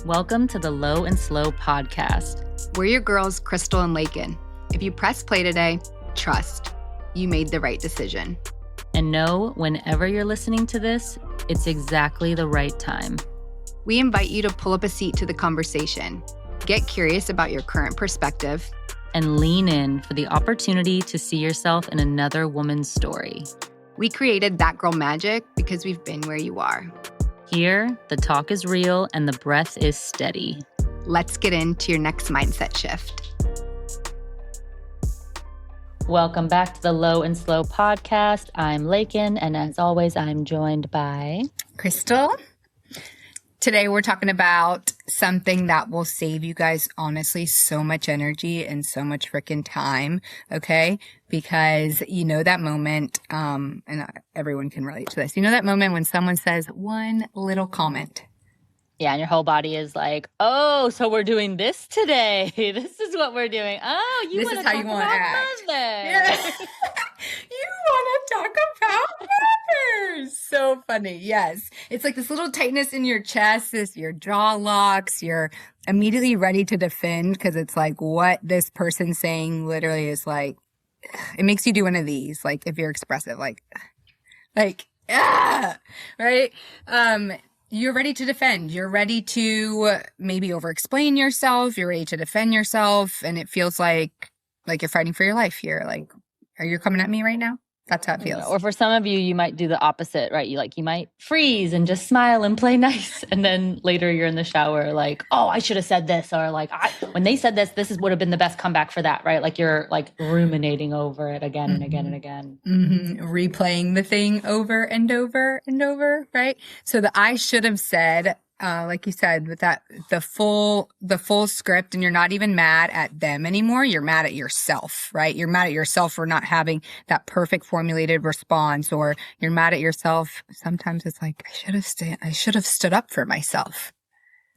Welcome to the Low and Slow podcast. We're your girls, Crystal and Laken. If you press play today, trust, you made the right decision. And know whenever you're listening to this, it's exactly the right time. We invite you to pull up a seat to the conversation, get curious about your current perspective, and lean in for the opportunity to see yourself in another woman's story. We created That Girl Magic because we've been where you are. Here, the talk is real and the breath is steady. Let's get into your next mindset shift. Welcome back to the Low and Slow podcast. I'm Laken, and as always, I'm joined by Crystal. Today, we're talking about something that will save you guys, honestly, so much energy and so much freaking time, okay? Because you know that moment, and everyone can relate to this. You know that moment when someone says one little comment. Yeah, and your whole body is like, oh, so we're doing this today. This is what we're doing. Oh, you want to talk about mothers. Yeah. You want to talk about mothers. So funny. Yes. It's like this little tightness in your chest, your jaw locks, you're immediately ready to defend because it's like what this person's saying literally is like, it makes you do one of these, like if you're expressive, like, right? You're ready to defend. You're ready to maybe over-explain yourself. You're ready to defend yourself. And it feels like you're fighting for your life here. Like, are you coming at me right now? That's how it feels. Or for some of you, you might do the opposite, right? You might freeze and just smile and play nice. And then later you're in the shower like, oh, I should have said this. Or like, when they said this would have been the best comeback for that, right? Like you're like ruminating over it again and again and again. Mm-hmm. Replaying the thing over and over and over, right? So the I should have said, like you said, with that, the full script, and you're not even mad at them anymore. You're mad at yourself, right? You're mad at yourself for not having that perfect formulated response, or you're mad at yourself. Sometimes it's like, I should have stood up for myself.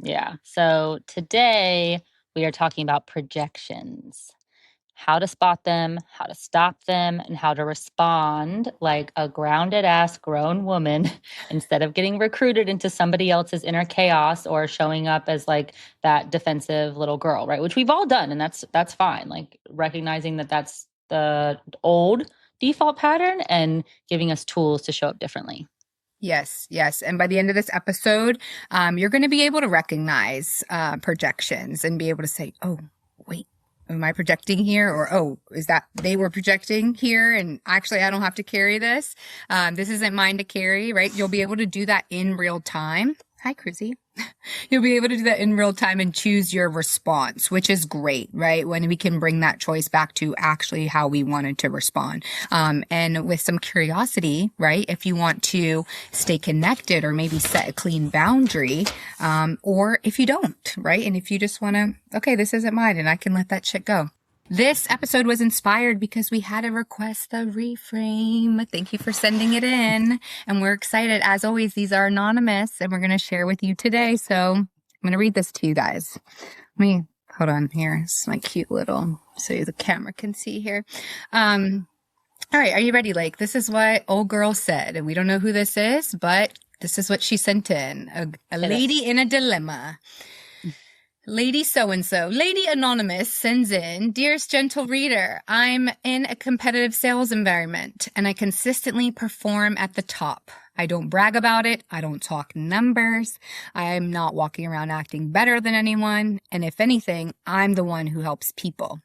Yeah. So today we are talking about projections. How to spot them, how to stop them, and how to respond like a grounded ass grown woman instead of getting recruited into somebody else's inner chaos or showing up as like that defensive little girl, right? Which we've all done, and that's fine. Like recognizing that that's the old default pattern and giving us tools to show up differently. Yes. And by the end of this episode, you're going to be able to recognize projections and be able to say, oh, wait. Am I projecting here? Or, oh, is that they were projecting here? And actually, I don't have to carry this. This isn't mine to carry, right? You'll be able to do that in real time. Hi, Chrissy. You'll be able to do that in real time and choose your response, which is great, right? When we can bring that choice back to actually how we wanted to respond. And with some curiosity, right? If you want to stay connected or maybe set a clean boundary, or if you don't, right? And if you just want to, okay, this isn't mine and I can let that shit go. This episode was inspired because we had a request of reframe. Thank you for sending it in. And we're excited. As always, these are anonymous and we're going to share with you today. So I'm going to read this to you guys. Hold on here. It's my cute little, so the camera can see here. All right. Are you ready? Like, this is what old girl said. And we don't know who this is, but this is what she sent in. A lady in a dilemma. Lady so-and-so, Lady Anonymous sends in, Dearest gentle reader, I'm in a competitive sales environment and I consistently perform at the top. I don't brag about it. I don't talk numbers. I'm not walking around acting better than anyone. And if anything, I'm the one who helps people.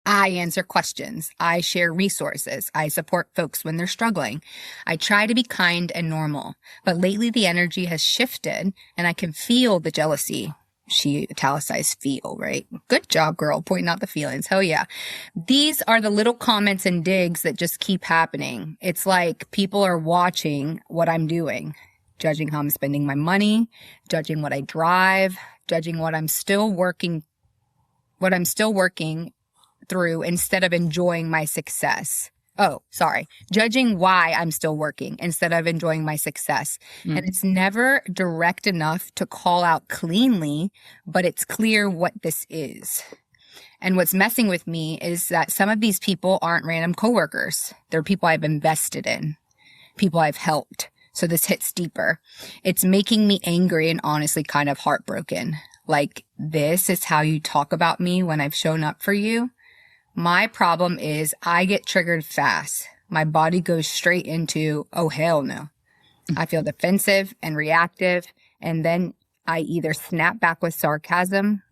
I answer questions. I share resources. I support folks when they're struggling. I try to be kind and normal. But lately the energy has shifted and I can feel the jealousy. She italicized feel, right? Good job, girl, pointing out the feelings. Hell yeah. These are the little comments and digs that just keep happening. It's like people are watching what I'm doing, judging how I'm spending my money, judging what I drive, judging what I'm still working through instead of enjoying my success. Judging why I'm still working instead of enjoying my success. And it's never direct enough to call out cleanly, but it's clear what this is. And what's messing with me is that some of these people aren't random coworkers. They're people I've invested in, people I've helped. So this hits deeper. It's making me angry and honestly kind of heartbroken. Like, this is how you talk about me when I've shown up for you. My problem is I get triggered fast. My body goes straight into, oh, hell no. I feel defensive and reactive. And then I either snap back with sarcasm,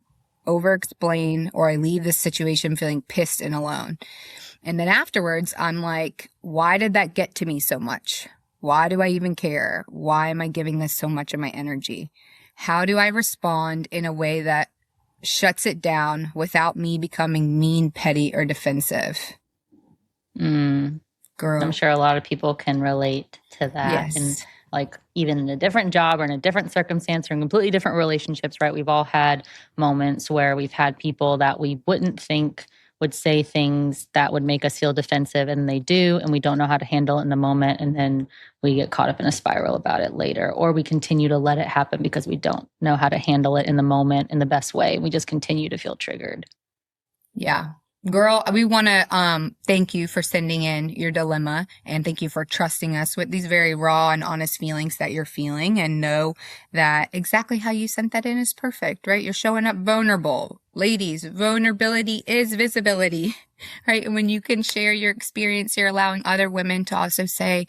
over-explain, or I leave the situation feeling pissed and alone. And then afterwards, I'm like, why did that get to me so much? Why do I even care? Why am I giving this so much of my energy? How do I respond in a way that shuts it down without me becoming mean, petty, or defensive? Girl. I'm sure a lot of people can relate to that. Yes. And like even in a different job or in a different circumstance or in completely different relationships, right? We've all had moments where we've had people that we wouldn't think would say things that would make us feel defensive, and they do, and we don't know how to handle it in the moment, and then we get caught up in a spiral about it later, or we continue to let it happen because we don't know how to handle it in the moment in the best way. We just continue to feel triggered. Yeah. Girl, we want to thank you for sending in your dilemma, and thank you for trusting us with these very raw and honest feelings that you're feeling, and know that exactly how you sent that in is perfect, right? You're showing up vulnerable. Ladies, vulnerability is visibility, right? And when you can share your experience, you're allowing other women to also say,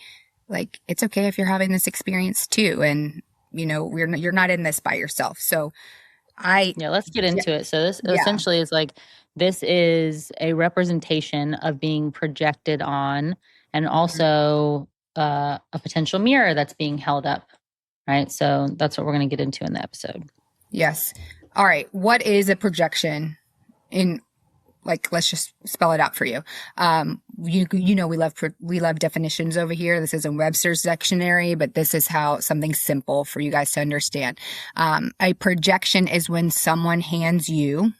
like, it's okay if you're having this experience too. And, you know, you're not in this by yourself. So let's get into it. So this essentially is like, this is a representation of being projected on, and also a potential mirror that's being held up, right? So that's what we're going to get into in the episode. Yes. All right. What is a projection? Let's just spell it out for you. You know, we love definitions over here. This is a Webster's dictionary, but this is how something simple for you guys to understand. A projection is when someone hands you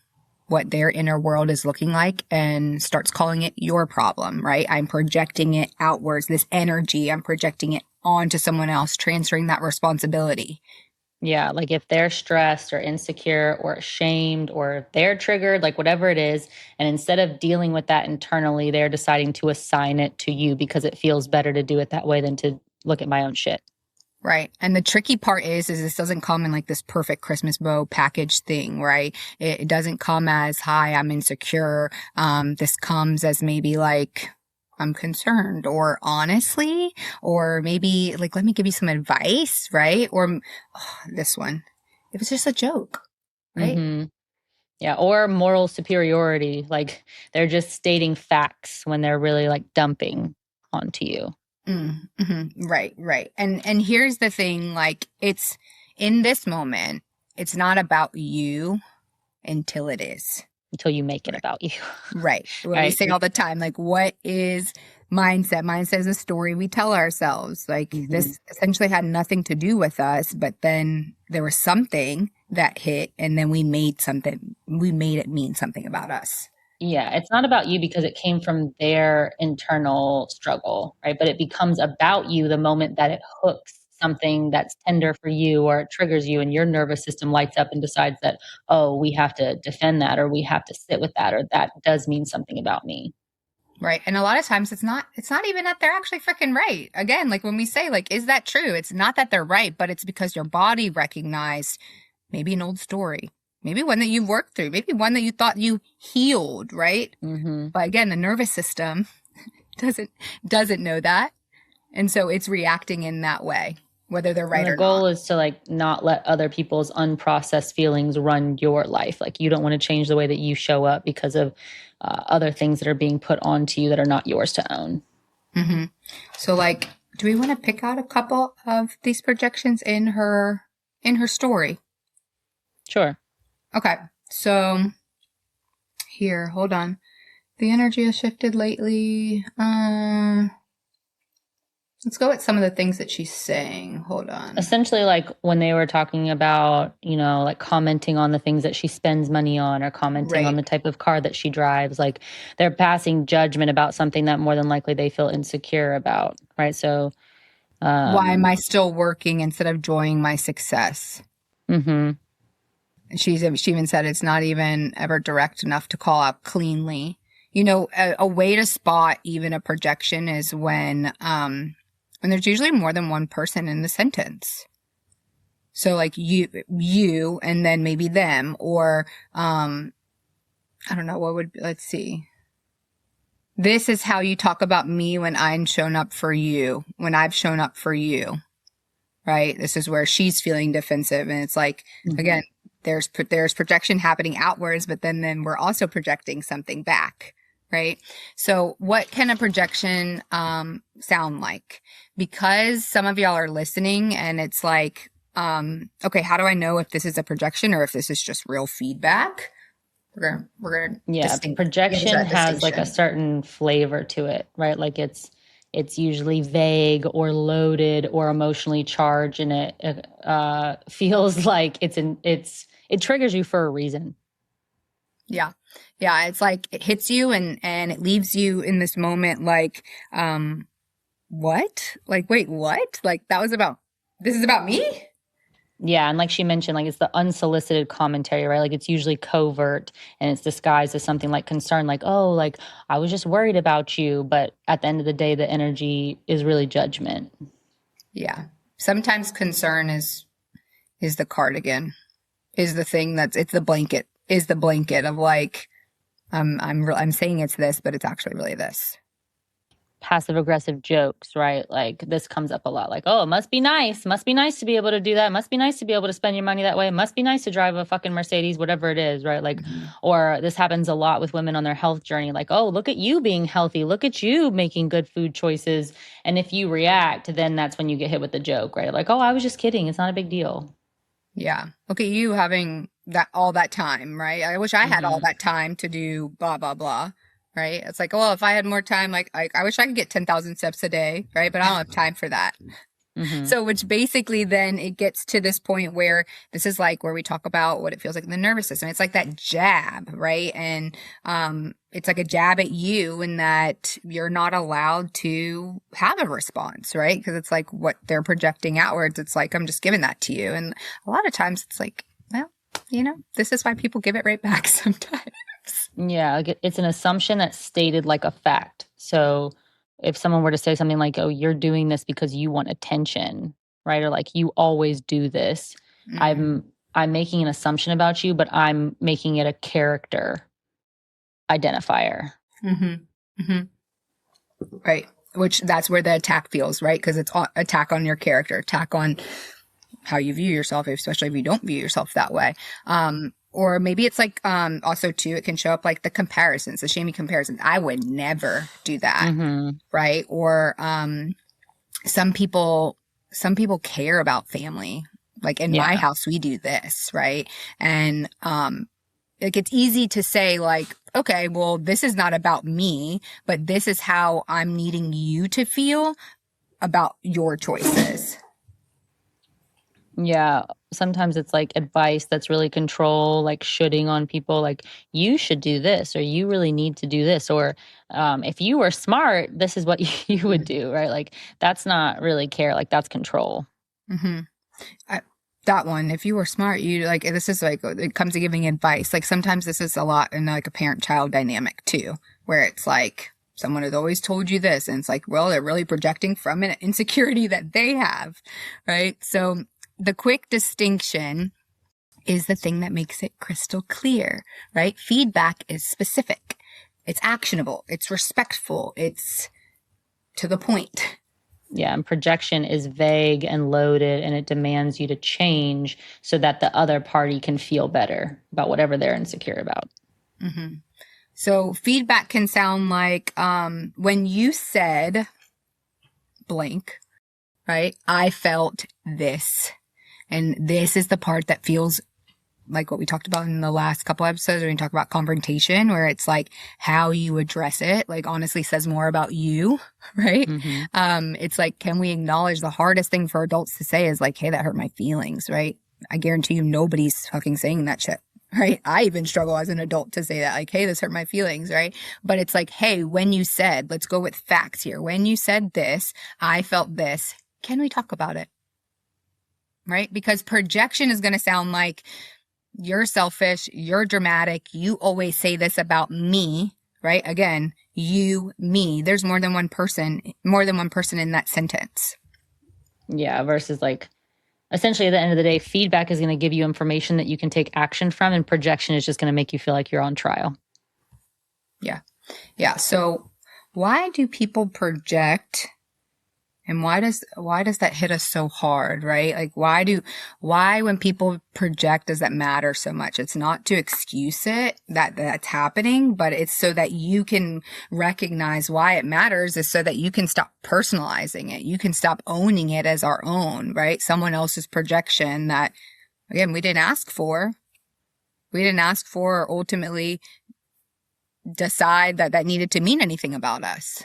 what their inner world is looking like and starts calling it your problem, right? I'm projecting it outwards, this energy, I'm projecting it onto someone else, transferring that responsibility. Yeah, like if they're stressed or insecure or ashamed or they're triggered, like whatever it is, and instead of dealing with that internally, they're deciding to assign it to you because it feels better to do it that way than to look at my own shit. Right. And the tricky part is this doesn't come in like this perfect Christmas bow package thing, right? It doesn't come as, hi, I'm insecure. This comes as maybe like, I'm concerned, or honestly, or maybe like, let me give you some advice, right? Or this one, it was just a joke, right? Mm-hmm. Yeah. Or moral superiority. Like they're just stating facts when they're really like dumping onto you. Mm-hmm. Right. And here's the thing, like, it's in this moment, it's not about you until it is. Until you make it about you. Right. What we say all the time, like, what is mindset? Mindset is a story we tell ourselves. Like, this essentially had nothing to do with us, but then there was something that hit, and then we made it mean something about us. Yeah, it's not about you because it came from their internal struggle, right? But it becomes about you the moment that it hooks something that's tender for you, or it triggers you, and your nervous system lights up and decides that, oh, we have to defend that, or we have to sit with that, or that does mean something about me. Right. And a lot of times it's not even that they're actually freaking right. Again, like when we say, like, is that true? It's not that they're right, but it's because your body recognized maybe an old story. Maybe one that you've worked through, maybe one that you thought you healed, right? Mm-hmm. But again, the nervous system doesn't know that. And so it's reacting in that way, whether they're right or not. The goal is to like not let other people's unprocessed feelings run your life. Like you don't want to change the way that you show up because of other things that are being put onto you that are not yours to own. Mm-hmm. So like, do we want to pick out a couple of these projections in her story? Sure. Okay, so here, hold on. The energy has shifted lately. Let's go with some of the things that she's saying. Hold on. Essentially, like when they were talking about, you know, like commenting on the things that she spends money on, or commenting on the type of car that she drives, like they're passing judgment about something that more than likely they feel insecure about, right? So, why am I still working instead of enjoying my success? Mm-hmm. She even said it's not even ever direct enough to call out cleanly. You know, a way to spot even a projection is when And there's usually more than one person in the sentence. So like you, and then maybe them, or, I don't know, let's see. This is how you talk about me when I'm shown up for you, when I've shown up for you, right? This is where she's feeling defensive. And it's like, again, there's projection happening outwards, but then we're also projecting something back, right? So what can a projection sound like? Because some of y'all are listening and it's like, okay, how do I know if this is a projection or if this is just real feedback? We're gonna projection has like a certain flavor to it, right? Like it's usually vague or loaded or emotionally charged, and it feels like it triggers you for a reason. Yeah. It's like it hits you and it leaves you in this moment like, what? Like, wait, what? Like this is about me? Yeah, and like she mentioned, like it's the unsolicited commentary, right? Like it's usually covert and it's disguised as something like concern, like, oh, like I was just worried about you. But at the end of the day, the energy is really judgment. Yeah. Sometimes concern is the cardigan, is the thing it's the blanket of like, I'm saying it's this, but it's actually really this. Passive aggressive jokes, right? Like this comes up a lot. Like, oh, it must be nice. Must be nice to be able to do that. Must be nice to be able to spend your money that way. It must be nice to drive a fucking Mercedes, whatever it is, right? Like, or this happens a lot with women on their health journey. Like, oh, look at you being healthy. Look at you making good food choices. And if you react, then that's when you get hit with the joke, right? Like, oh, I was just kidding. It's not a big deal. Yeah. Look at you having all that time, right? I wish I had all that time to do blah, blah, blah. Right? It's like, well, if I had more time, like I wish I could get 10,000 steps a day, right? But I don't have time for that. So, which basically then it gets to this point where this is like where we talk about what it feels like in the nervous system. It's like that jab, right? And it's like a jab at you in that you're not allowed to have a response, right? Because it's like what they're projecting outwards. It's like, I'm just giving that to you. And a lot of times it's like, well, this is why people give it right back sometimes. Yeah, it's an assumption that's stated like a fact. So if someone were to say something like, oh, you're doing this because you want attention, right? Or like you always do this. I'm making an assumption about you, but I'm making it a character identifier. Right. Which that's where the attack feels, right? Because it's attack on your character, attack on how you view yourself, especially if you don't view yourself that way. Or maybe it's like, also too, it can show up like the comparisons, the shamey comparisons. I would never do that. Right. Or, some people care about family. Like in my house, we do this. Right. And, like it's easy to say like, okay, well, this is not about me, but this is how I'm needing you to feel about your choices. Yeah. Sometimes it's like advice that's really control, like shoulding on people, like you should do this, or you really need to do this, or if you were smart, this is what you would do, right? Like that's not really care, like that's control. That one, if you were smart, you like, this is like, it comes to giving advice. Like sometimes this is a lot in like a parent-child dynamic too, where it's like, someone has always told you this. And it's like, well, they're really projecting from an insecurity that they have, right? So the quick distinction is the thing that makes it crystal clear, right? Feedback is specific. It's actionable. It's respectful. It's to the point. Yeah, and projection is vague and loaded, and it demands you to change so that the other party can feel better about whatever they're insecure about. So feedback can sound like, when you said blank, right? I felt this. And this is the part that feels like what we talked about in the last couple episodes when we talk about confrontation, where it's like how you address it, like honestly says more about you, right? It's like, can we acknowledge the hardest thing for adults to say is like, hey, that hurt my feelings, right? I guarantee you nobody's fucking saying that shit, right? I even struggle as an adult to say that, like, hey, this hurt my feelings, right? But it's like, hey, when you said, let's go with facts here. When you said this, I felt this. Can we talk about it? Right? Because projection is going to sound like you're selfish, you're dramatic, you always say this about me, right? Again, you, me. There's more than one person in that sentence. Yeah, versus like essentially at the end of the day, feedback is going to give you information that you can take action from, and projection is just going to make you feel like you're on trial. Yeah. Yeah. So why do people project? And why does that hit us so hard, right? Like why when people project does that matter so much? It's not to excuse it that's happening, but it's so that you can recognize why it matters, is so that you can stop personalizing it. You can stop owning it as our own, right? Someone else's projection that, again, we didn't ask for. We didn't ask for or ultimately decide that needed to mean anything about us.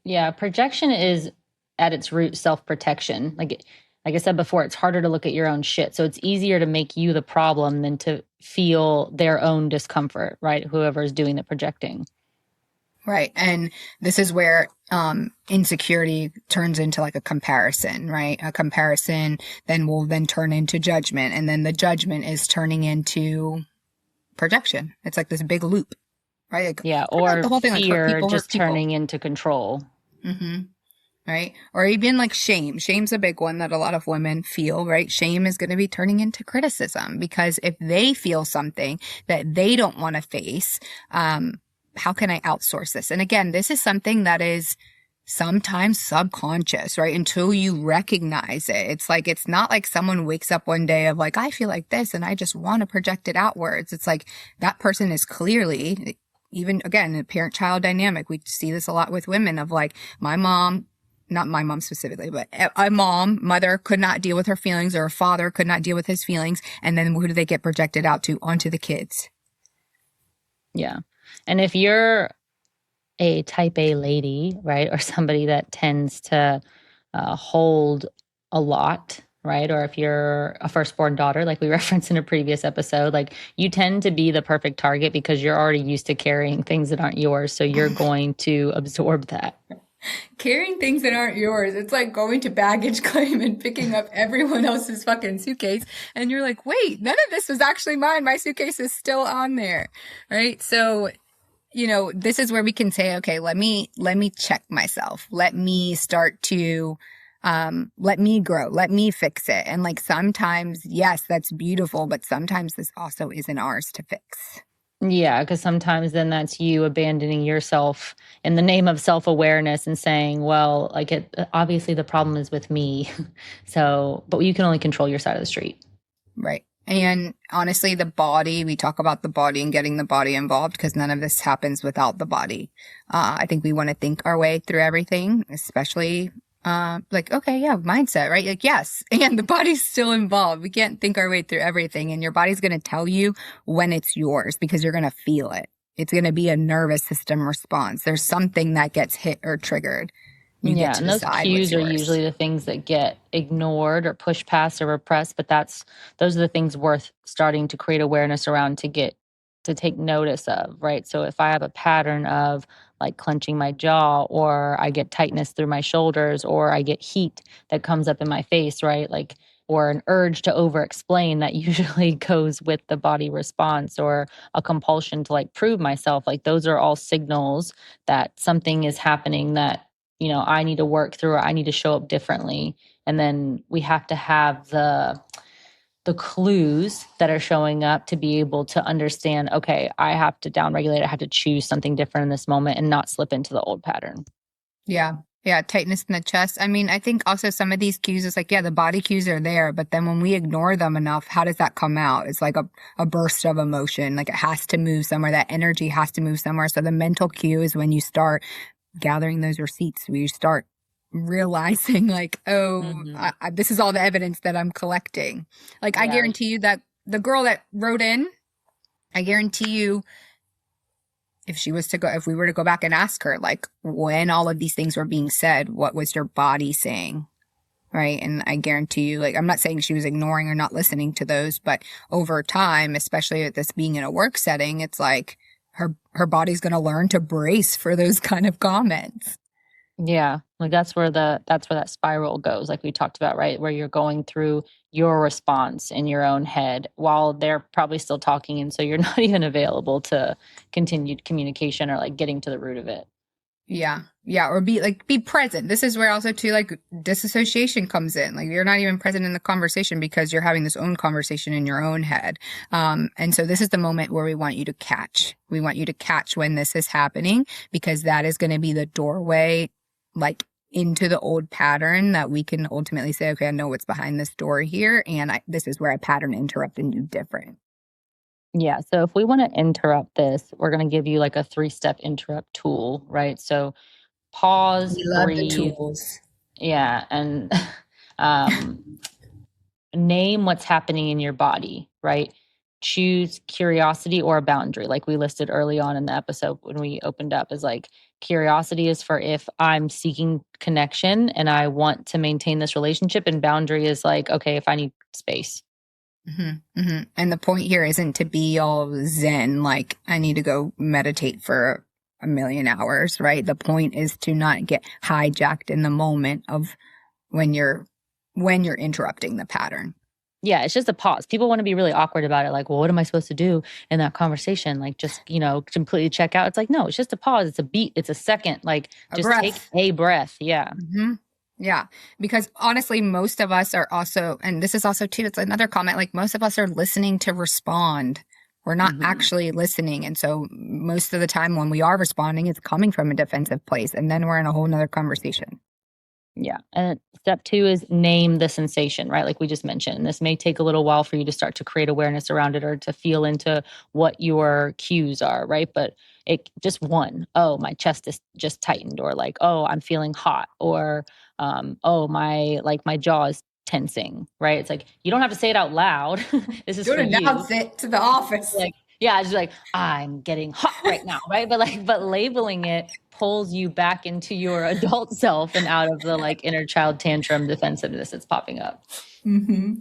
Yeah, projection is at its root self-protection. Like I said before, it's harder to look at your own shit. So it's easier to make you the problem than to feel their own discomfort, right? Whoever is doing the projecting. Right. And this is where insecurity turns into like a comparison, right? A comparison then will then turn into judgment. And then the judgment is turning into projection. It's like this big loop, right? Like, yeah, or the whole thing, like fear just hurt people. turning into control. Mm-hmm. Right. Or even like shame. Shame's a big one that a lot of women feel, right? Shame is going to be turning into criticism, because if they feel something that they don't want to face, how can I outsource this? And again, this is something that is sometimes subconscious, right? Until you recognize it. It's like, it's not like someone wakes up one day of like, I feel like this and I just want to project it outwards. It's like that person is clearly, even again, a parent-child dynamic. We see this a lot with women of like, my mom, not my mom specifically, but a mother could not deal with her feelings, or a father could not deal with his feelings. And then who do they get projected out to? Onto the kids. Yeah. And if you're a type A lady, right, or somebody that tends to hold a lot, right, or if you're a firstborn daughter, like we referenced in a previous episode, like you tend to be the perfect target because you're already used to carrying things that aren't yours. So you're going to absorb that. Carrying things that aren't yours. It's like going to baggage claim and picking up everyone else's fucking suitcase. And you're like, wait, none of this was actually mine. My suitcase is still on there. Right. So, this is where we can say, okay, let me check myself. Let me start to, let me grow. Let me fix it. And like sometimes, yes, that's beautiful, but sometimes this also isn't ours to fix. Yeah, because sometimes then that's you abandoning yourself in the name of self-awareness and saying, well, like obviously the problem is with me. So, but you can only control your side of the street. Right. And honestly, the body, we talk about the body and getting the body involved because none of this happens without the body. I think we want to think our way through everything, especially like, okay, yeah, mindset, right? Like, yes. And the body's still involved. We can't think our way through everything. And your body's going to tell you when it's yours because you're going to feel it. It's going to be a nervous system response. There's something that gets hit or triggered. Yeah, and those cues are usually the things that get ignored or pushed past or repressed, but those are the things worth starting to create awareness around to take notice of, right? So if I have a pattern of like clenching my jaw, or I get tightness through my shoulders, or I get heat that comes up in my face, right? Like, or an urge to over explain that usually goes with the body response, or a compulsion to like prove myself. Like those are all signals that something is happening that, I need to work through, or I need to show up differently. And then we have to have the clues that are showing up to be able to understand, okay, I have to downregulate. I have to choose something different in this moment and not slip into the old pattern. Yeah. Yeah. Tightness in the chest. I mean, I think also some of these cues is like, yeah, the body cues are there, but then when we ignore them enough, how does that come out? It's like a burst of emotion. Like it has to move somewhere. That energy has to move somewhere. So the mental cue is when you start gathering those receipts, where you start realizing like, this is all the evidence that I'm collecting. Like, yeah. I guarantee you that the girl that wrote in, I guarantee you, if we were to go back and ask her, like, when all of these things were being said, what was your body saying? Right. And I guarantee you, like, I'm not saying she was ignoring or not listening to those, but over time, especially at this being in a work setting, it's like her body's going to learn to brace for those kind of comments. Yeah, like that's where that spiral goes, like we talked about, right? Where you're going through your response in your own head while they're probably still talking, and so you're not even available to continued communication or like getting to the root of it. Yeah. Yeah. Or be present. This is where also too, like, disassociation comes in. Like, you're not even present in the conversation because you're having this own conversation in your own head. And so this is the moment where we want you to catch. We want you to catch when this is happening, because that is going to be the doorway, like, into the old pattern that we can ultimately say, okay, I know what's behind this door here. And this is where I pattern interrupt and do different. Yeah, so if we want to interrupt this, we're going to give you like a three-step interrupt tool, right? So pause, We love the breathe, tools. yeah, and um, name what's happening in your body, right? Choose curiosity or a boundary, like we listed early on in the episode when we opened up, is like curiosity is for if I'm seeking connection and I want to maintain this relationship, and boundary is like, okay, if I need space. And the point here isn't to be all zen, like I need to go meditate for a million hours, right? The point is to not get hijacked in the moment of when you're interrupting the pattern. Yeah, it's just a pause. People want to be really awkward about it. Like, well, what am I supposed to do in that conversation? Like, just, completely check out. It's like, no, it's just a pause. It's a beat. It's a second. Like, A just take breath. a breath. Yeah. hmm Yeah, because honestly, most of us are also, and this is also too, it's another comment, like most of us are listening to respond. We're not hmm actually listening. And so most of the time when we are responding, it's coming from a defensive place. And then we're in a whole nother conversation. Yeah. And step two is name the sensation, right? Like we just mentioned. And this may take a little while for you to start to create awareness around it or to feel into what your cues are, right? But it just one, oh, my chest is just tightened, or like, oh, I'm feeling hot, or oh, my jaw is tensing, right? It's like you don't have to say it out loud. This is Don't for you. announce it to the office. Like, yeah, just like I'm getting hot right now, right? But labeling it pulls you back into your adult self and out of the like inner child tantrum defensiveness that's popping up. hmm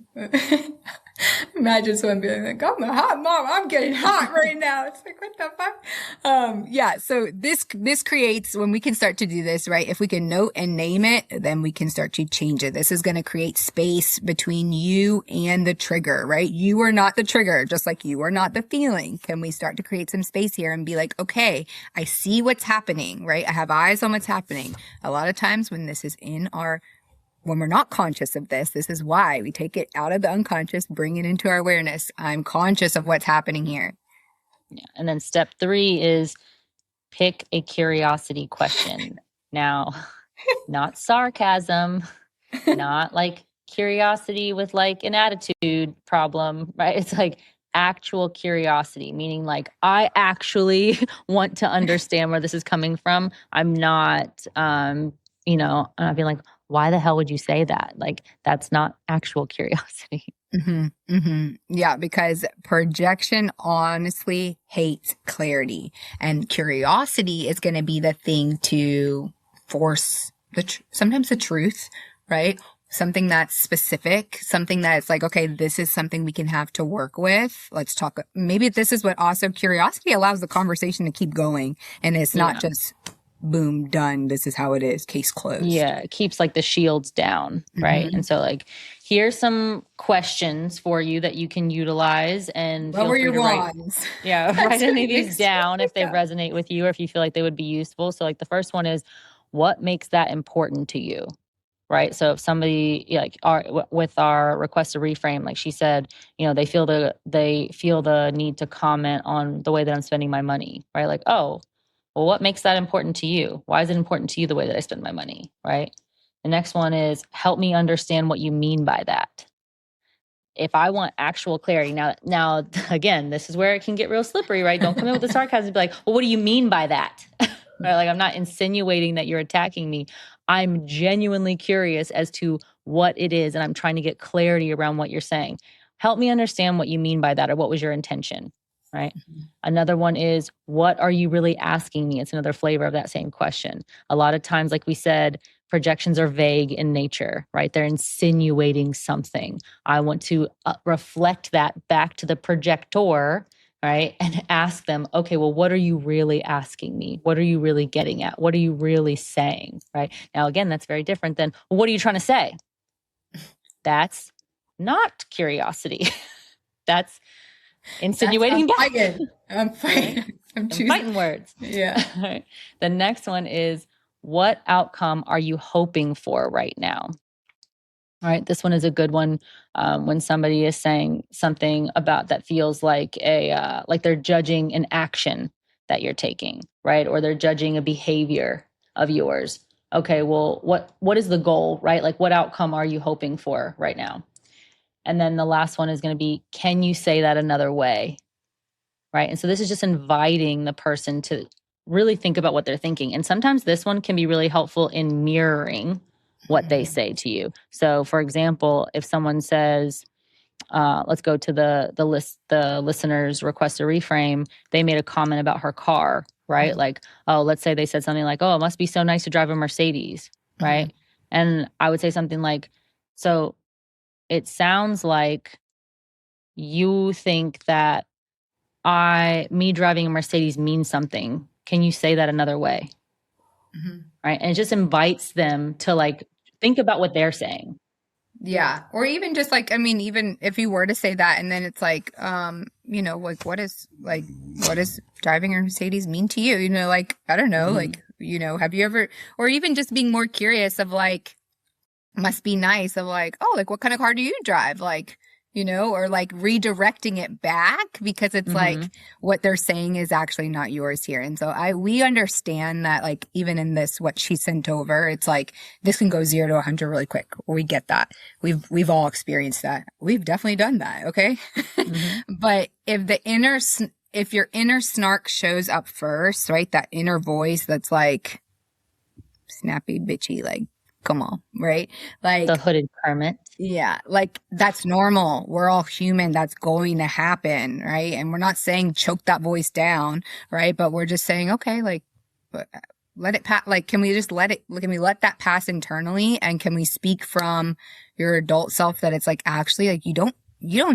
Imagine someone being like, "I'm a hot mom. I'm getting hot right now." It's like, what the fuck? Yeah. So this creates, when we can start to do this, right? If we can note and name it, then we can start to change it. This is going to create space between you and the trigger, right? You are not the trigger, just like you are not the feeling. Can we start to create some space here and be like, okay, I see what's happening, right? I have eyes on what's happening. A lot of times when this is in our when we're not conscious of this is why we take it out of the unconscious, bring it into our awareness. I'm conscious of what's happening here. Yeah. And then step three is pick a curiosity question. Now, not sarcasm, not like curiosity with like an attitude problem, right? It's like actual curiosity, meaning like I actually want to understand where this is coming from. I'm not, I'm not being like, why the hell would you say that? Like, that's not actual curiosity. Yeah, because projection honestly hates clarity, and curiosity is going to be the thing to force sometimes the truth, right? Something that's specific, something that's like, okay, this is something we can have to work with. Let's talk. Maybe this is what also curiosity allows the conversation to keep going, and it's not Yeah. just boom, done. This is how it is. Case closed. Yeah, it keeps like the shields down, right? hmm And so like here's some questions for you that you can utilize, and feel Lower free your to write, wands. yeah, write That's any what of these makes down if they yeah. resonate with you or if you feel like they would be useful. So like the first one is, what makes that important to you? Right? So if somebody, yeah, like with our request to reframe, like she said, they feel the need to comment on the way that I'm spending my money, right? Like, oh, well, what makes that important to you? Why is it important to you the way that I spend my money, right? The next one is, help me understand what you mean by that. If I want actual clarity, now again, this is where it can get real slippery, right? Don't come in with the sarcasm and be like, well, what do you mean by that? Right? Like, I'm not insinuating that you're attacking me. I'm genuinely curious as to what it is, and I'm trying to get clarity around what you're saying. Help me understand what you mean by that, or what was your intention, right? Another one is, what are you really asking me? It's another flavor of that same question. A lot of times, like we said, projections are vague in nature, right? They're insinuating something. I want to reflect that back to the projector right? And ask them, okay, well, what are you really asking me? What are you really getting at? What are you really saying, right? Now, again, that's very different than, well, what are you trying to say? That's not curiosity. That's That's I'm insinuating back, fighting. I'm right? fighting. I'm Some choosing. fighting words. Yeah. Right. The next one is, what outcome are you hoping for right now? All right, this one is a good one when somebody is saying something about that feels like like they're judging an action that you're taking, right? Or they're judging a behavior of yours. Okay, well, what is the goal, right? Like, what outcome are you hoping for right now? And then the last one is going to be, can you say that another way? Right. And so this is just inviting the person to really think about what they're thinking. And sometimes this one can be really helpful in mirroring what they Mhm. say to you. So, for example, if someone says, let's go to the listener's request to reframe, they made a comment about her car, right? Mhm. Like, oh, let's say they said something like, oh, it must be so nice to drive a Mercedes, Mhm. right? And I would say something like, so it sounds like you think that me driving a Mercedes means something. Can you say that another way? Mhm. Right. And it just invites them to like think about what they're saying. Yeah. Or even just like, I mean, even if you were to say that and then it's like, like what is driving a Mercedes mean to you? Like, I don't know, Mhm. like, have you ever, or even just being more curious of like, must be nice of like, oh, like what kind of car do you drive? Like, or like redirecting it back because it's like Mhm. what they're saying is actually not yours here. And so we understand that like even in this, what she sent over, it's like this can go 0 to 100 really quick. We get that. We've all experienced that. We've definitely done that. Okay. Mhm. But if your inner snark shows up first, right? That inner voice that's like snappy, bitchy, like, come on, right? The Like, hooded hermit. yeah, like that's normal. We're all human. That's going to happen, right? And we're not saying choke that voice down, right? But we're just saying, okay, like, let it pass. Like, can we just can we let that pass internally? And can we speak from your adult self that it's like, actually, like, you don't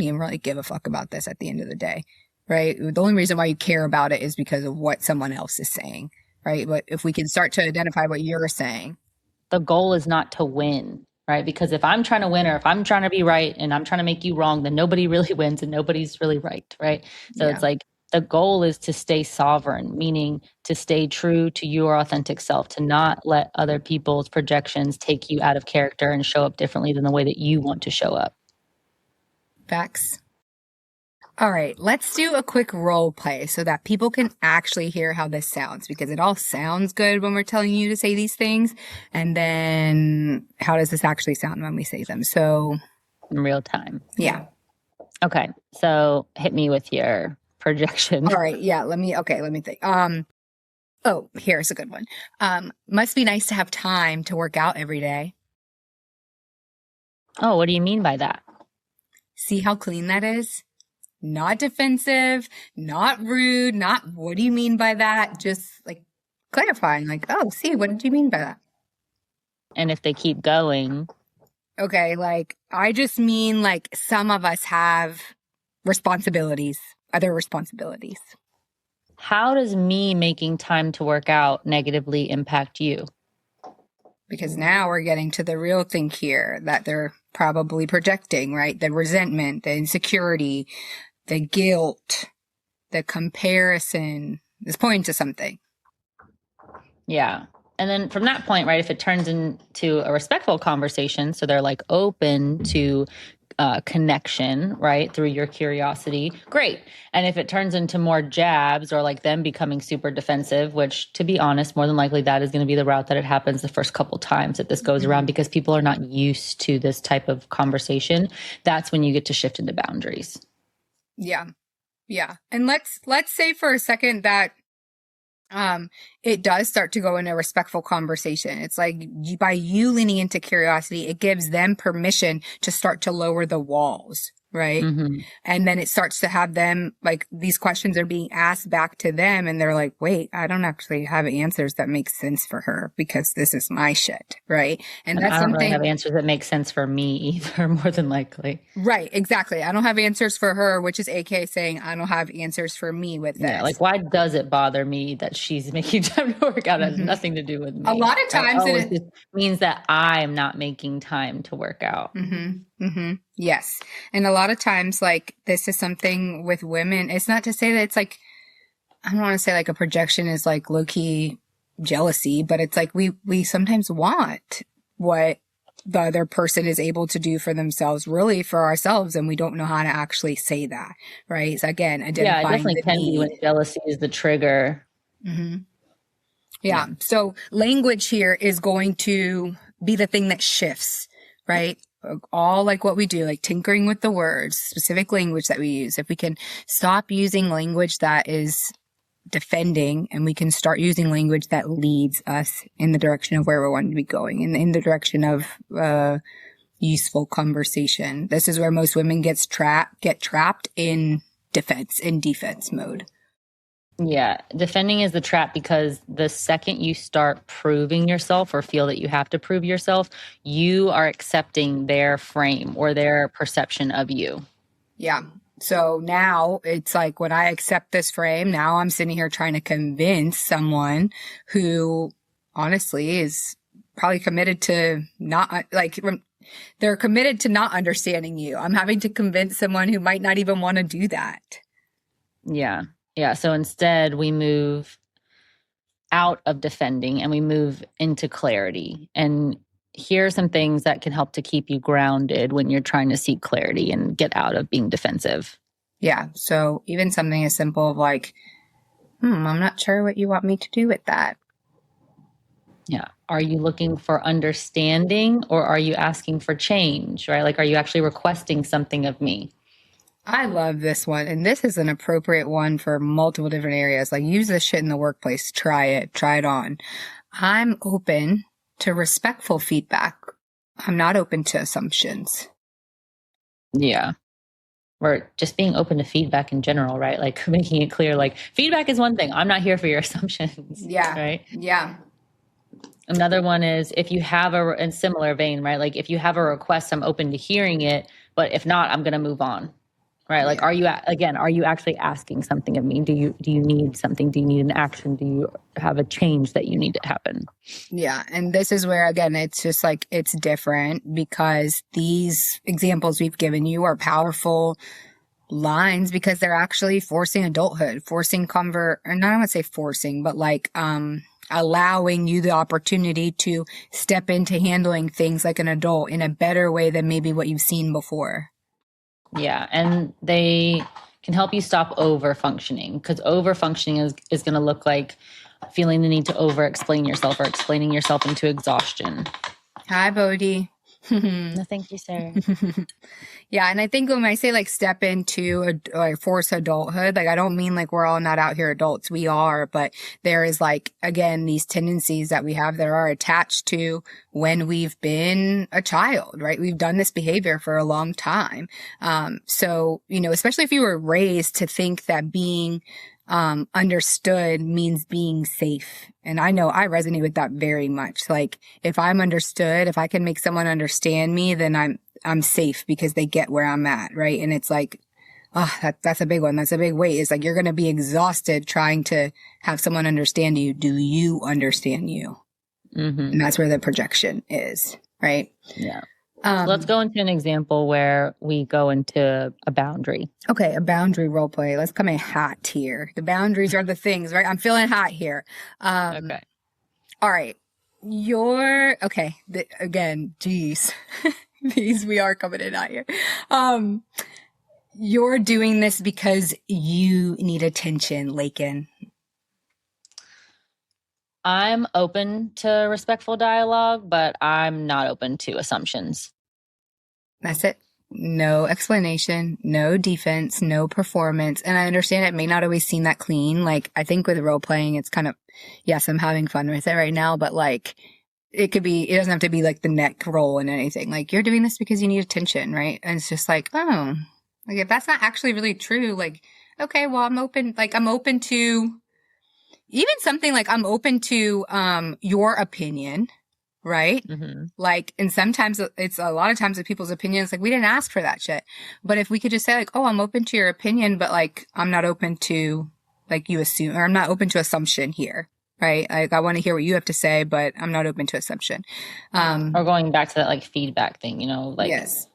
even really give a fuck about this at the end of the day, right? The only reason why you care about it is because of what someone else is saying, right? But if we can start to identify what you're saying, The goal is not to win, right? Because if I'm trying to win or if I'm trying to be right and I'm trying to make you wrong, then nobody really wins and nobody's really right, right? So it's yeah, like the goal is to stay sovereign, meaning to stay true to your authentic self, to not let other people's projections take you out of character and show up differently than the way that you want to show up. facts. All right, let's do a quick role play so that people can actually hear how this sounds because it all sounds good when we're telling you to say these things. And then how does this actually sound when we say them? So, In real time. yeah. Okay. So hit me with your projection. All right, yeah, let me think. Oh, here's a good one. Must be nice to have time to work out every day. Oh, what do you mean by that? See how clean that is? Not defensive, not rude, not what do you mean by that? Just like clarifying, like, oh, see, what did you mean by that? And if they keep going, Okay, like I just mean like some of us have responsibilities, other responsibilities. how does me making time to work out negatively impact you? Because now we're getting to the real thing here that they're probably projecting, right? The resentment, the insecurity, the guilt, the comparison is pointing to something. Yeah. And then from that point, right, if it turns into a respectful conversation, so they're like open to connection, right, through your curiosity, great. And if it turns into more jabs or like them becoming super defensive, which to be honest, more than likely that is going to be the route that it happens the first couple times that this goes around Mhm. because people are not used to this type of conversation, that's when you get to shift into boundaries. Yeah. Yeah. And let's say for a second that it does start to go in a respectful conversation. It's like by you leaning into curiosity, it gives them permission to start to lower the walls, right? Mm-hmm. And then it starts to have them, like, these questions are being asked back to them, and they're like, wait, I don't actually have answers that make sense for her because this is my shit, right? And And that's I don't really something, have answers that make sense for me either, more than likely. right? Exactly. I don't have answers for her, which is AK saying, I don't have answers for me with Yeah, like this. why does it bother me that she's making time to work out? It has Hmm. nothing to do with A me, lot of right? times Oh, it it is. just means that I'm not making time to work out. Yes. And a lot of times, like, this is something with women. It's not to say that it's like, I don't want to say like a projection is like low key jealousy, but it's like we sometimes want what the other person is able to do for themselves, really for ourselves, and we don't know how to actually say that, right? So again, Yeah, it identifying definitely the can be when need. jealousy is the trigger. Hmm. Yeah. Yeah. So language here is going to be the thing that shifts, right? All like what we do, like tinkering with the words, specific language that we use. If we can stop using language that is defending and we can start using language that leads us in the direction of where we want to be going, in the direction of useful conversation. This is where most women get trapped in defense mode. Yeah, defending is the trap because the second you start proving yourself or feel that you have to prove yourself, you are accepting their frame or their perception of you. Yeah. So now it's like when I accept this frame, now I'm sitting here trying to convince someone who honestly is probably committed to not like they're committed to not understanding you. I'm having to convince someone who might not even want to do that. Yeah. Yeah. So instead, we move out of defending and we move into clarity. And here are some things that can help to keep you grounded when you're trying to seek clarity and get out of being defensive. Yeah. So even something as simple of like, I'm not sure what you want me to do with that. Yeah. Are you looking for understanding or are you asking for change, right? Like, are you actually requesting something of me? I love this one. And this is an appropriate one for multiple different areas. Like use this shit in the workplace. Try it on. I'm open to respectful feedback. I'm not open to assumptions. Yeah. Or just being open to feedback in general, right? Like making it clear, like feedback is one thing. I'm not here for your assumptions, Yeah. right? Yeah. Another one is if you have in similar vein, right? Like if you have a request, I'm open to hearing it, but if not, I'm going to move on, right? Like, Yeah. are you actually asking something of me? Do you need something? Do you need an action? Do you have a change that you need to happen? Yeah. And this is where, again, it's just like, it's different because these examples we've given you are powerful lines because they're actually forcing adulthood, forcing or not, I don't want to say forcing, but like, allowing you the opportunity to step into handling things like an adult in a better way than maybe what you've seen before. Yeah. And they can help you stop over functioning because over functioning is going to look like feeling the need to over explain yourself or explaining yourself into exhaustion. Hi, Bodhi. No, thank you, Sarah. Yeah, and I think when I say like step into like force adulthood, like I don't mean like we're all not out here adults. We are, but there is like, again, these tendencies that we have that are attached to when we've been a child, right? We've done this behavior for a long time. So, especially if you were raised to think that being understood means being safe. And I know I resonate with that very much. Like if I'm understood, if I can make someone understand me, then I'm safe because they get where I'm at. Right. And it's like, that's a big one. That's a big weight. It's like, you're going to be exhausted trying to have someone understand you. Do you understand you? Mm-hmm. And that's where the projection is. Right. Yeah. So let's go into an example where we go into a boundary. Okay, a boundary role play. Let's come in hot here. The boundaries are the things, right? I'm feeling hot here. Okay. All right. Again, geez. These we are coming in hot here. You're doing this because you need attention, Laken. I'm open to respectful dialogue, but I'm not open to assumptions. That's it. No explanation, no defense, no performance. And I understand it may not always seem that clean. Like, I think with role playing, it's kind of, yes, I'm having fun with it right now, but like, it doesn't have to be like the neck roll and anything. Like, you're doing this because you need attention, right? And it's just like, oh, Like if that's not actually really true, like, okay, well, I'm open to even something like I'm open to your opinion, right? Hmm. Like, and sometimes it's a lot of times with people's opinions, like we didn't ask for that shit. But if we could just say like, oh, I'm open to your opinion, but like I'm not open to like you assume, or I'm not open to assumption here, right? Like I want to hear what you have to say, but I'm not open to assumption. Or Um, going back to that like feedback thing, like yes.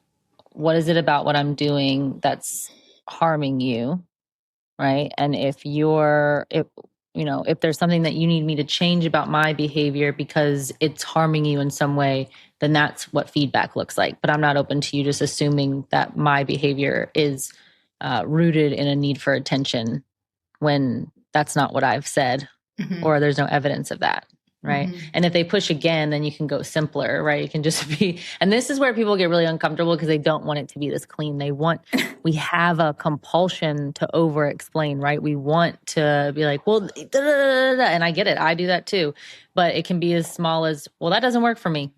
what is it about what I'm doing that's harming you, right? And if there's something that you need me to change about my behavior because it's harming you in some way, then that's what feedback looks like. But I'm not open to you just assuming that my behavior is rooted in a need for attention when that's not what I've said, Hmm. or there's no evidence of that. Right. Hmm. And if they push again, then you can go simpler, right? You can just be, and this is where people get really uncomfortable because they don't want it to be this clean. We have a compulsion to over explain, right? We want to be like, well, da, da, da, da, and I get it. I do that too. But it can be as small as, well, that doesn't work for me.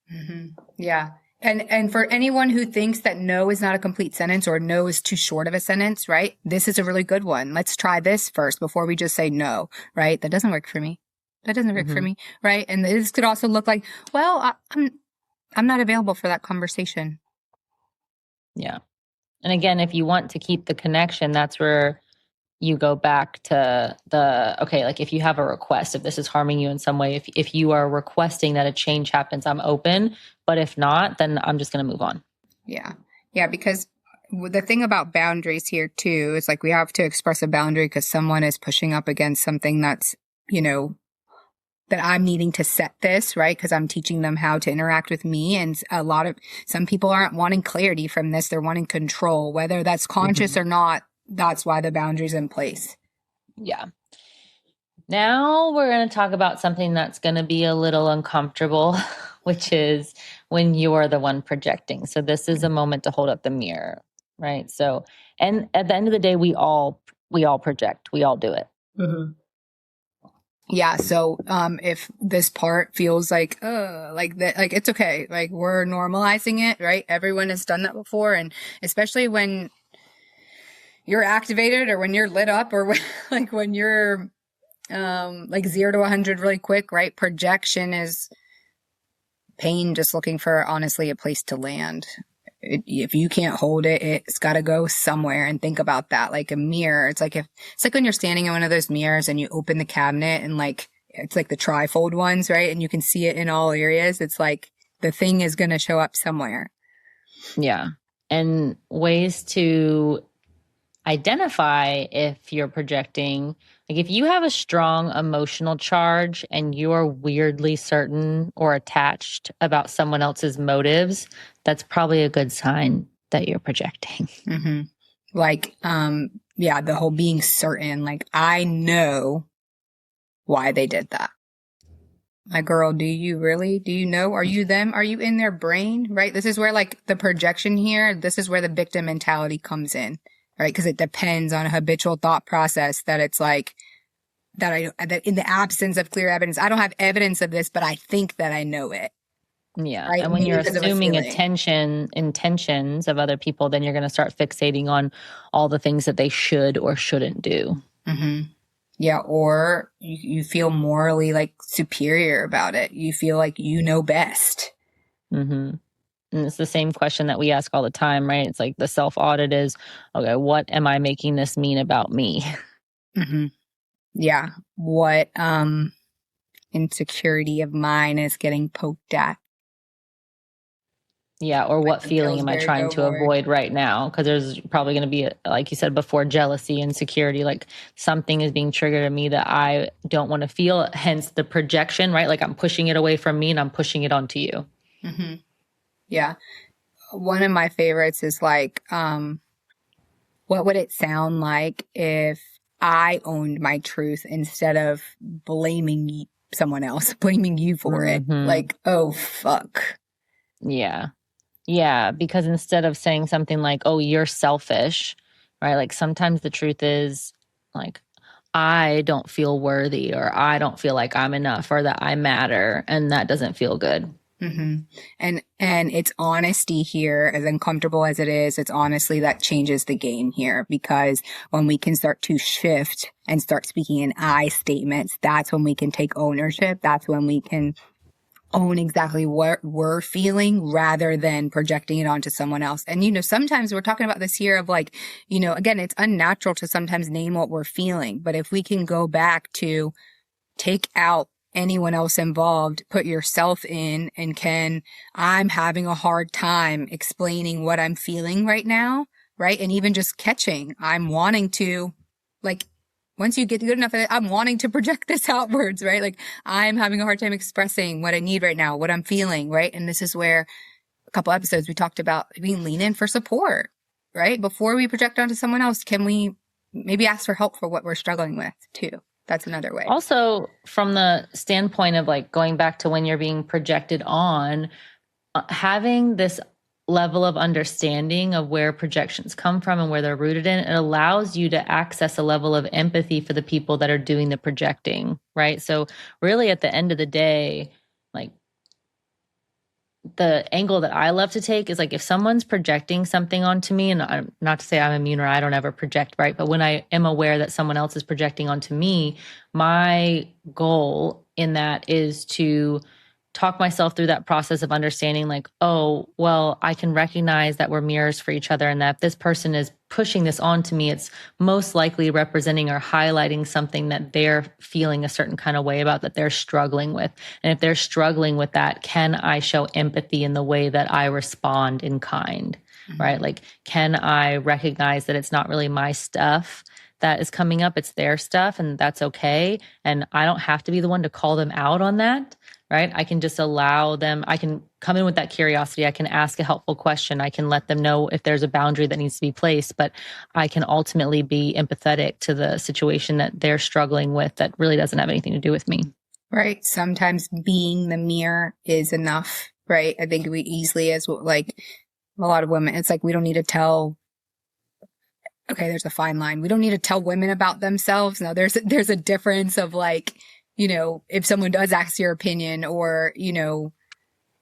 Hmm. Yeah. And for anyone who thinks that no is not a complete sentence or no is too short of a sentence, right? This is a really good one. Let's try this first before we just say no, right? That doesn't work for me. That doesn't work for Hmm. me, right? And this could also look like, well, I'm not available for that conversation. Yeah. And again, if you want to keep the connection, that's where you go back to okay, like if you have a request, if this is harming you in some way, if you are requesting that a change happens, I'm open. But if not, then I'm just going to move on. Yeah. Yeah, because the thing about boundaries here too is like we have to express a boundary because someone is pushing up against something that's, you know, that I'm needing to set this, right? Because I'm teaching them how to interact with me. And some people aren't wanting clarity from this. They're wanting control, whether that's conscious Hmm. or not. That's why the boundary's in place. Yeah. Now we're going to talk about something that's going to be a little uncomfortable, which is when you're the one projecting. So this is a moment to hold up the mirror, right? So, and at the end of the day, we all project, we all do it. Mm-hmm. Yeah. So, if this part feels like that, like it's okay. Like we're normalizing it, right? Everyone has done that before. And especially when you're activated or when you're lit up or when, like when you're, like 0 to 100 really quick, right? Projection is pain just looking for honestly a place to land. If you can't hold it, it's got to go somewhere. And think about that like a mirror. It's like when you're standing in one of those mirrors and you open the cabinet and like it's like the trifold ones, right? And you can see it in all areas. It's like the thing is going to show up somewhere. Yeah. And ways to identify if you're projecting, like if you have a strong emotional charge and you're weirdly certain or attached about someone else's motives, that's probably a good sign that you're projecting. Hmm. Like, yeah, the whole being certain, like I know why they did that. My girl, do you really? Do you know? Are you them? Are you in their brain? Right? This is where like the projection here, this is where the victim mentality comes in, right? Because it depends on a habitual thought process that it's like that in the absence of clear evidence, I don't have evidence of this, but I think that I know it, Yeah. right? And when Maybe you're because of a assuming feeling. intentions of other people, then you're going to start fixating on all the things that they should or shouldn't do. Hmm. Yeah. Or you feel morally like superior about it. You feel like you know best. Hmm. And it's the same question that we ask all the time, right? It's like the self audit is, okay, what am I making this mean about me? Hmm. Yeah. What, insecurity of mine is getting poked at. Yeah. Or Like what the feeling am I Pillsbury trying to Doughboy. avoid right now? Because there's probably going to be, like you said before, jealousy, insecurity, like something is being triggered in me that I don't want to feel. Hence the projection, right? Like I'm pushing it away from me and I'm pushing it onto you. Hmm. Yeah. One of my favorites is like, what would it sound like if I owned my truth instead of blaming someone else, blaming you for it? Hmm. Like, oh, fuck. Yeah. Yeah. Because instead of saying something like, oh, you're selfish, right? Like sometimes the truth is like, I don't feel worthy or I don't feel like I'm enough or that I matter. And that doesn't feel good. hmm And it's honesty here, as uncomfortable as it is, it's honestly that changes the game here, because when we can start to shift and start speaking in I statements, that's when we can take ownership. That's when we can own exactly what we're feeling rather than projecting it onto someone else. And, sometimes we're talking about this here of like, again, it's unnatural to sometimes name what we're feeling. But if we can go back to take out anyone else involved, put yourself in, and I'm having a hard time explaining what I'm feeling right now, right? And even just catching, I'm wanting to, like, once you get good enough at it, I'm wanting to project this outwards, right? Like, I'm having a hard time expressing what I need right now, what I'm feeling, right? And this is where a couple episodes we talked about being lean in for support, right? Before we project onto someone else, can we maybe ask for help for what we're struggling with too? That's another way. Also, from the standpoint of like going back to when you're being projected on, having this level of understanding of where projections come from and where they're rooted in, it allows you to access a level of empathy for the people that are doing the projecting, right? So really at the end of the day, like the angle that I love to take is like if someone's projecting something onto me, and I'm not to say I'm immune or I don't ever project, right? But when I am aware that someone else is projecting onto me, my goal in that is to talk myself through that process of understanding like, oh, well, I can recognize that we're mirrors for each other and that if this person is pushing this onto me, it's most likely representing or highlighting something that they're feeling a certain kind of way about, that they're struggling with. And if they're struggling with that, can I show empathy in the way that I respond in kind, right? Like, can I recognize that it's not really my stuff that is coming up, it's their stuff, and that's okay. And I don't have to be the one to call them out on that, right? I can just allow them, I can come in with that curiosity. I can ask a helpful question. I can let them know if there's a boundary that needs to be placed, but I can ultimately be empathetic to the situation that they're struggling with that really doesn't have anything to do with me. Right. Sometimes being the mirror is enough, right? I think we easily, as like a lot of women, it's like we don't need to tell. Okay, there's a fine line. We don't need to tell women about themselves. No, there's a difference of like, if someone does ask your opinion or,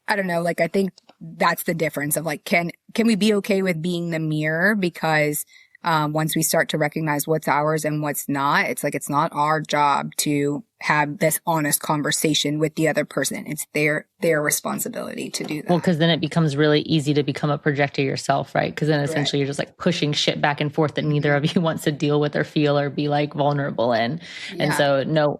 I don't know, like I think that's the difference of like, can we be okay with being the mirror? Because once we start to recognize what's ours and what's not, it's like it's not our job to have this honest conversation with the other person. It's their responsibility to do that. Well, because then it becomes really easy to become a projector yourself, right? Because then essentially you're just like pushing shit back and forth that neither of you wants to deal with or feel or be like vulnerable in. And so no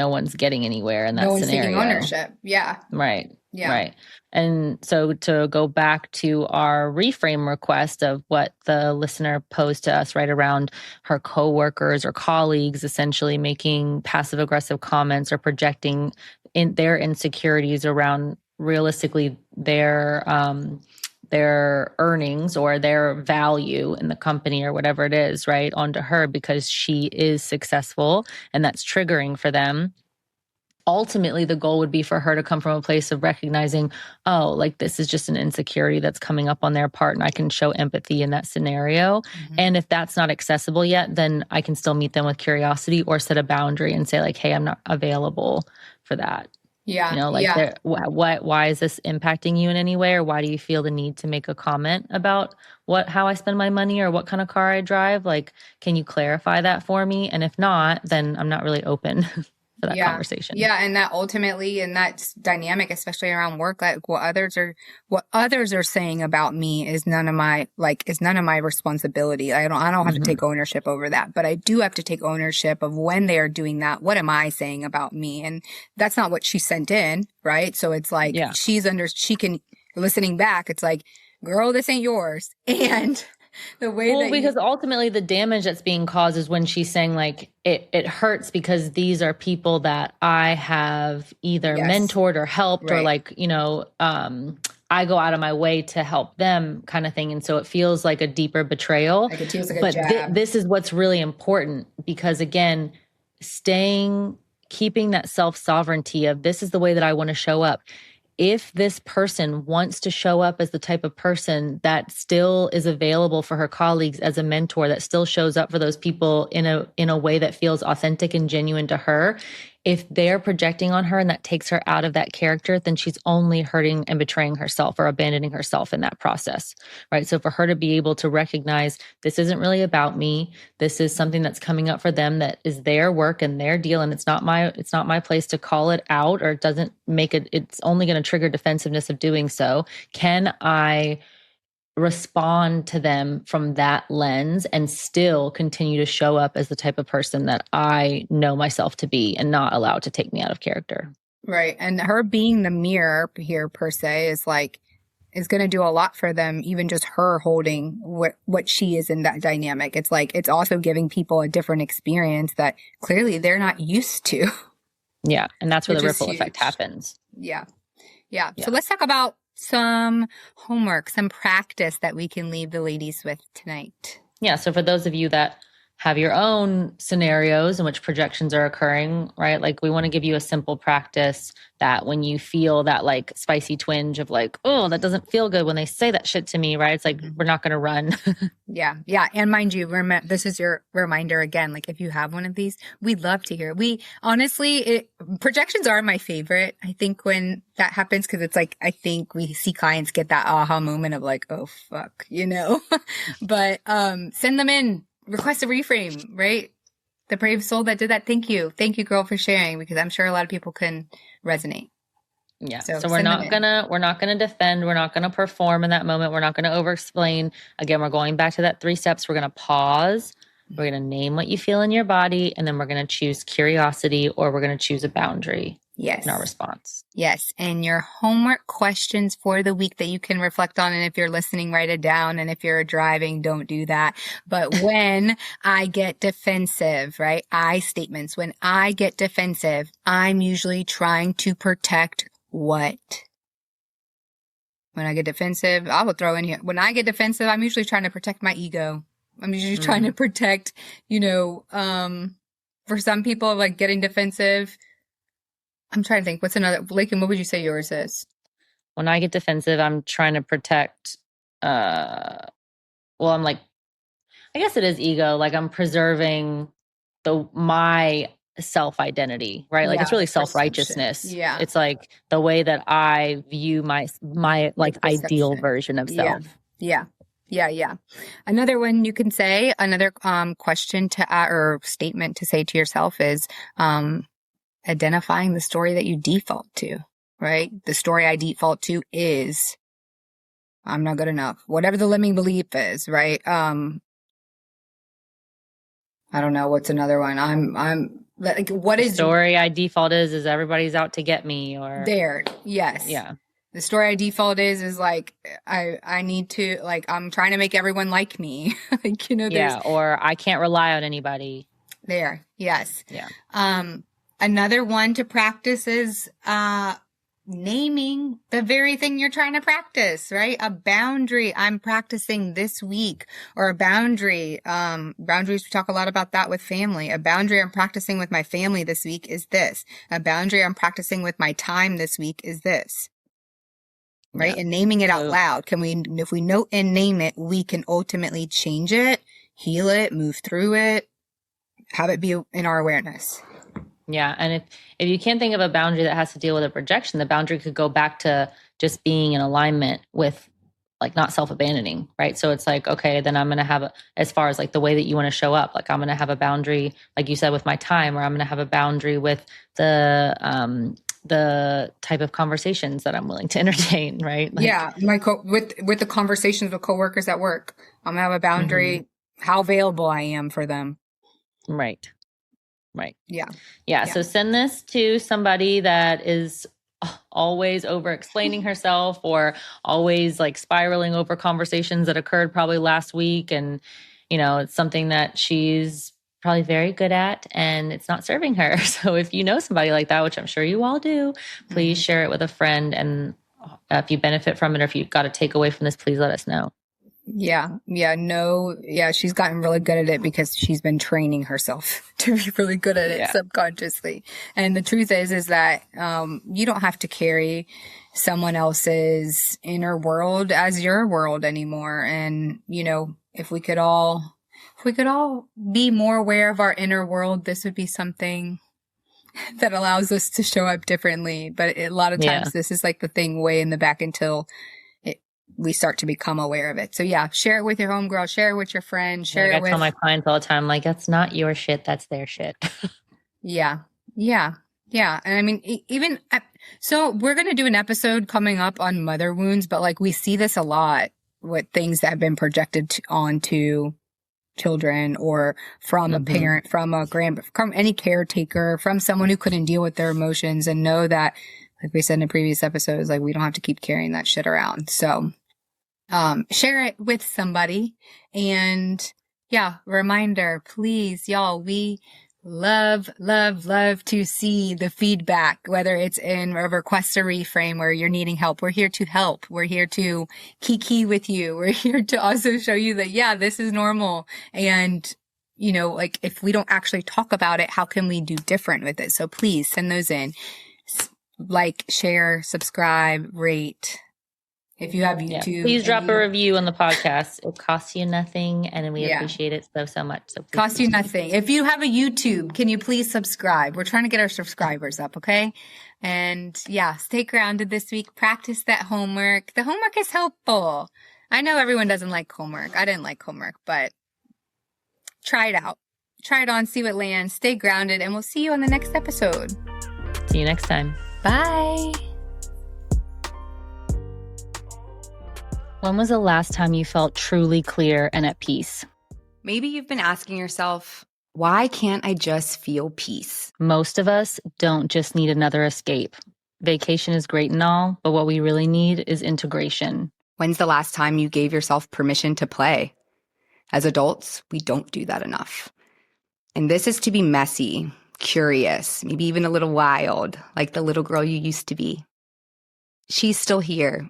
one's getting anywhere in that scenario. No one's taking ownership. Yeah. Right. Yeah. Right. And so to go back to our reframe request of what the listener posed to us right around her coworkers or colleagues essentially making passive aggressive comments or projecting in their insecurities around realistically their earnings or their value in the company or whatever it is, right, onto her because she is successful and that's triggering for them. Ultimately, the goal would be for her to come from a place of recognizing, oh, like this is just an insecurity that's coming up on their part and I can show empathy in that scenario. Mm-hmm. And if that's not accessible yet, then I can still meet them with curiosity or set a boundary and say like, hey, I'm not available for that. Yeah. Why is this impacting you in any way? Or why do you feel the need to make a comment about how I spend my money or what kind of car I drive? Like, can you clarify that for me? And if not, then I'm not really open for that conversation. Yeah. And that ultimately, and that's dynamic, especially around work, like what others are saying about me is none of my responsibility. I don't have to take ownership over that, but I do have to take ownership of when they are doing that. What am I saying about me? And that's not what she sent in. Right. So it's like, she can listening back. It's like, girl, this ain't yours. And the way because ultimately the damage that's being caused is when she's saying like it hurts because these are people that I have either mentored or helped or like, I go out of my way to help them kind of thing. And so it feels like a deeper betrayal. Like it feels like but this is what's really important because again, keeping that self-sovereignty of this is the way that I want to show up. If this person wants to show up as the type of person that still is available for her colleagues as a mentor, that still shows up for those people in a way that feels authentic and genuine to her, if they're projecting on her and that takes her out of that character, then she's only hurting and betraying herself or abandoning herself in that process, right? So for her to be able to recognize this isn't really about me, this is something that's coming up for them that is their work and their deal, and it's not my place to call it out, or it doesn't make it, it's only going to trigger defensiveness of doing so. Can I respond to them from that lens and still continue to show up as the type of person that I know myself to be and not allow it to take me out of character? Right. And her being the mirror here per se is like, is going to do a lot for them, even just her holding what she is in that dynamic. It's like, it's also giving people a different experience that clearly they're not used to. Yeah. And that's where the ripple huge. effect happens. Yeah. So let's talk about some homework, some practice that we can leave the ladies with tonight. Yeah. So for those of you that have your own scenarios in which projections are occurring, right? Like we want to give you a simple practice that when you feel that like spicy twinge of like, oh, that doesn't feel good when they say that shit to me, right? It's like, we're not going to run. Yeah. And mind you, this is your reminder again, like if you have one of these, we'd love to hear. We honestly, projections are my favorite. I think when that happens, because it's like, I think we see clients get that aha moment of like, oh, fuck, but send them in. Request a reframe, right? The brave soul that did that. Thank you, girl, for sharing, because I'm sure a lot of people can resonate. Yeah. So we're not gonna defend. We're not gonna perform in that moment. We're not gonna over explain. Again, we're going back to that 3 steps. We're gonna pause. We're gonna name what you feel in your body, and then we're gonna choose curiosity, or we're gonna choose a boundary. Yes. In our response. Yes. And your homework questions for the week that you can reflect on. And if you're listening, write it down. And if you're driving, don't do that. But when I get defensive, right? I statements. When I get defensive, I'm usually trying to protect what? When I get defensive, I will throw in here. When I get defensive, I'm usually trying to protect my ego. I'm usually trying to protect, for some people, like getting defensive. I'm trying to think. What's another? Laken, what would you say yours is? When I get defensive, I'm trying to protect, I'm like, I guess it is ego. Like I'm preserving my self-identity, right? Like it's really self-righteousness. Yeah. It's like the way that I view my like ideal version of self. Yeah. Another one you can say, another question to or statement to say to yourself is identifying the story that you default to, right? The story I default to is I'm not good enough. Whatever the limiting belief is, right? I don't know. What's another one? I'm like, what is the story I default is everybody's out to get me, or there. Yes. Yeah. The story I default is like, I need to, like, I'm trying to make everyone like me. Like, yeah. Or I can't rely on anybody. There. Yes. Yeah. Another one to practice is, naming the very thing you're trying to practice, right? A boundary I'm practicing this week, or a boundary, boundaries, we talk a lot about that with family. A boundary I'm practicing with my family this week is this. A boundary I'm practicing with my time this week is this. Right? Yeah. And naming it out loud. If we note and name it, we can ultimately change it, heal it, move through it, have it be in our awareness. Yeah. And if you can't think of a boundary that has to deal with a projection, the boundary could go back to just being in alignment with like not self-abandoning, right? So it's like, okay, then I'm going to have as far as like the way that you want to show up, like I'm going to have a boundary, like you said, with my time, or I'm going to have a boundary with the type of conversations that I'm willing to entertain, right? Like, yeah. With the conversations with coworkers at work, I'm going to have a boundary, how available I am for them. Right. Yeah. So send this to somebody that is always over explaining herself, or always like spiraling over conversations that occurred probably last week. And, it's something that she's probably very good at and it's not serving her. So if you know somebody like that, which I'm sure you all do, please share it with a friend. And if you benefit from it, or if you've got a takeaway from this, please let us know. Yeah. She's gotten really good at it because she's been training herself to be really good at it subconsciously. And the truth is that, you don't have to carry someone else's inner world as your world anymore. And, if we could all be more aware of our inner world, this would be something. that allows us to show up differently. But a lot of Yeah. times this is like the thing way in the back until we start to become aware of it. So yeah, share it with your homegirl, share it with your friend, share Like it I with. tell my clients all the time, like, that's not your shit, that's their shit. Yeah. Yeah. Yeah. And I mean, even, so we're going to do an episode coming up on mother wounds, but like we see this a lot with things that have been projected onto children or from a parent, from a from any caretaker, from someone who couldn't deal with their emotions, and know that, like we said in previous episodes, like we don't have to keep carrying that shit around. So, share it with somebody. And yeah, reminder, please, y'all, we love to see the feedback, whether it's in a request a reframe where you're needing help. We're here to help. We're here to kiki with you. We're here to also show you that, yeah, this is normal. And, you know, like if we don't actually talk about it, how can we do different with it? So please send those in. Like, share, subscribe, rate. If you have YouTube, please drop a review on the podcast. It costs you nothing, and we appreciate it so much. So costs you nothing. If you have a YouTube, can you please subscribe? We're trying to get our subscribers up, okay? And yeah, stay grounded this week. Practice that homework. The homework is helpful. I know everyone doesn't like homework. I didn't like homework, but try it out. Try it on, see what lands. Stay grounded, and we'll see you on the next episode. See you next time. Bye. When was the last time you felt truly clear and at peace? Maybe you've been asking yourself, why can't I just feel peace? Most of us don't just need another escape. Vacation is great and all, but what we really need is integration. When's the last time you gave yourself permission to play? As adults, we don't do that enough. And this is to be messy, curious, maybe even a little wild, like the little girl you used to be. She's still here.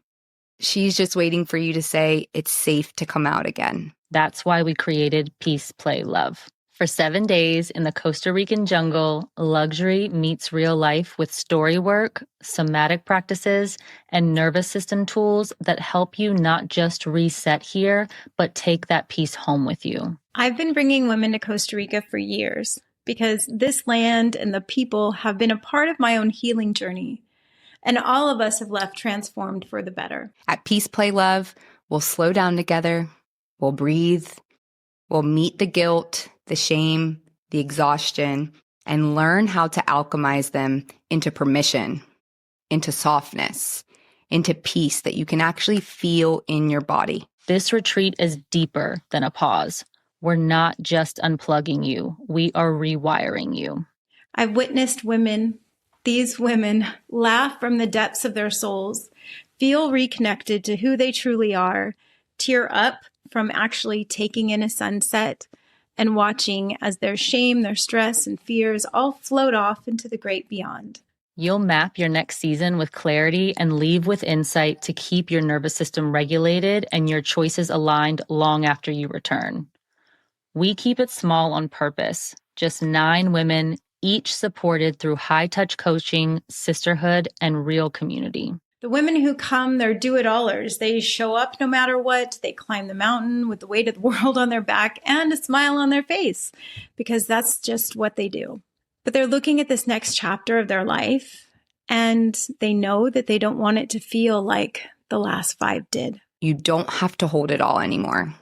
She's just waiting for you to say it's safe to come out again. That's why we created Peace, Play, Love. For 7 days in the Costa Rican jungle, luxury meets real life with story work, somatic practices, and nervous system tools that help you not just reset here, but take that peace home with you. I've been bringing women to Costa Rica for years because this land and the people have been a part of my own healing journey. And all of us have left transformed for the better. At Peace, Play, Love, we'll slow down together. We'll breathe. We'll meet the guilt, the shame, the exhaustion, and learn how to alchemize them into permission, into softness, into peace that you can actually feel in your body. This retreat is deeper than a pause. We're not just unplugging you. We are rewiring you. I've witnessed women, these women, laugh from the depths of their souls, feel reconnected to who they truly are, tear up from actually taking in a sunset and watching as their shame, their stress, and fears all float off into the great beyond. You'll map your next season with clarity and leave with insight to keep your nervous system regulated and your choices aligned long after you return. We keep it small on purpose, just 9 women, each supported through high-touch coaching, sisterhood, and real community. The women who come, they're do-it-allers. They show up no matter what. They climb the mountain with the weight of the world on their back and a smile on their face, because that's just what they do. But they're looking at this next chapter of their life, and they know that they don't want it to feel like the last 5 did. You don't have to hold it all anymore.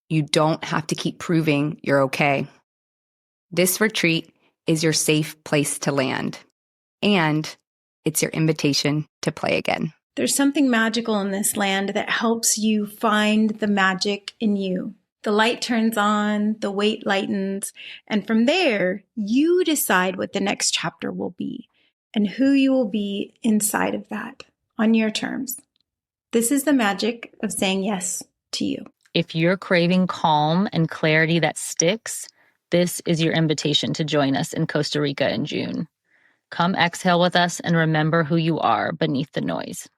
You don't have to keep proving you're okay. This retreat is your safe place to land, and it's your invitation to play again. There's something magical in this land that helps you find the magic in you. The light turns on, the weight lightens, and from there, you decide what the next chapter will be and who you will be inside of that on your terms. This is the magic of saying yes to you. If you're craving calm and clarity that sticks, this is your invitation to join us in Costa Rica in June. Come exhale with us and remember who you are beneath the noise.